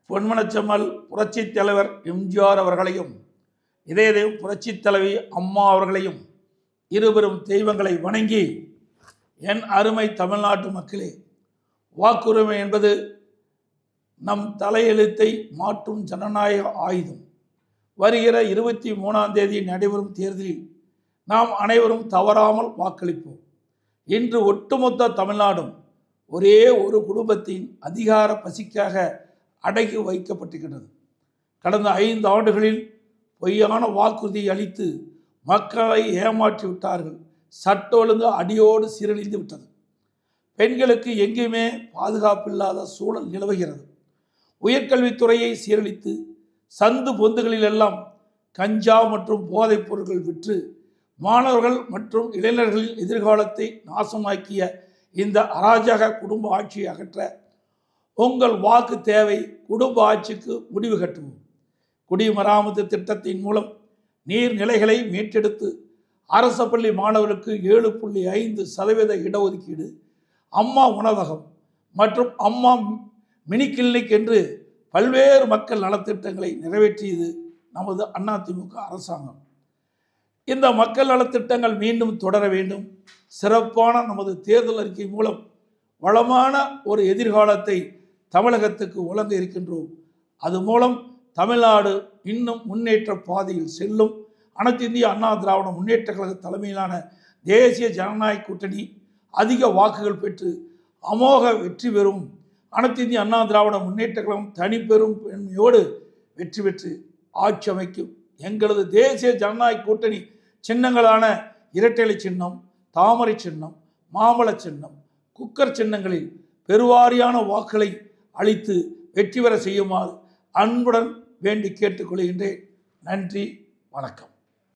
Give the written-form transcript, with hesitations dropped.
பொன்மனச்செம்மல் புரட்சித் தலைவர் எம்ஜிஆர் அவர்களையும் இதய புரட்சித் தலைவி அம்மா அவர்களையும் இருவரும் தெய்வங்களை வணங்கி, என் அருமை தமிழ்நாட்டு மக்களே, வாக்குரிமை என்பது நம் தலையெழுத்தை மாற்றும் ஜனநாயக ஆயுதம். வருகிற 23ஆம் தேதி நடைபெறும் தேர்தலில் நாம் அனைவரும் தவறாமல் வாக்களிப்போம். இன்று ஒட்டுமொத்த தமிழ்நாடும் ஒரே ஒரு குடும்பத்தின் அதிகார பசிக்காக அடக்கி வைக்கப்பட்டிருக்கிறது. கடந்த 5 ஆண்டுகளில் பொய்யான வாக்குறுதி அளித்து மக்களை ஏமாற்றி விட்டார்கள். சட்ட ஒழுங்கு அடியோடு சீரழிந்து விட்டது. பெண்களுக்கு எங்கேயுமே பாதுகாப்பில்லாத சூழல் நிலவுகிறது. உயர்கல்வித்துறையை சீரழித்து சந்து பொந்துகளிலெல்லாம் கஞ்சா மற்றும் போதைப் பொருட்கள் விற்று மாணவர்கள் மற்றும் இளைஞர்களின் எதிர்காலத்தை நாசமாக்கிய இந்த அராஜக குடும்ப ஆட்சியை அகற்ற உங்கள் வாக்கு தேவை. குடும்ப ஆட்சிக்கு முடிவு கட்டுவோம். குடிமராமத்து திட்டத்தின் மூலம் நீர்நிலைகளை மீட்டெடுத்து அரசு பள்ளி மாணவர்களுக்கு 7.5% இடஒதுக்கீடு, அம்மா உணவகம் மற்றும் அம்மா மினி கிளினிக் என்று பல்வேறு மக்கள் நலத்திட்டங்களை நிறைவேற்றியது நமது அதிமுக அரசாங்கம். இந்த மக்கள் நலத்திட்டங்கள் மீண்டும் தொடர வேண்டும். சிறப்பான நமது தேர்தல் அறிக்கை மூலம் வளமான ஒரு எதிர்காலத்தை தமிழகத்துக்கு வழங்க இருக்கின்றோம். அது மூலம் தமிழ்நாடு இன்னும் முன்னேற்ற பாதையில் செல்லும். அனைத்து இந்திய அண்ணா திராவிட முன்னேற்ற கழக தலைமையிலான தேசிய ஜனநாயக கூட்டணி அதிக வாக்குகள் பெற்று அமோக வெற்றி பெறும். அனைத்து இந்திய அண்ணா திராவிட முன்னேற்ற கழகம் தனிப்பெரும் பெருமையோடு வெற்றி பெற்று ஆட்சி அமைக்கும். எங்களது தேசிய ஜனநாயக கூட்டணி சின்னங்களான இரட்டை சின்னம், தாமரை சின்னம், மாம்பழ சின்னம், குக்கர் சின்னங்களில் பெருவாரியான வாக்குகளை அளித்து வெற்றி பெற செய்யுமாறு அன்புடன் வேண்டி கேட்டுக்கொள்கின்றேன். நன்றி, வணக்கம்.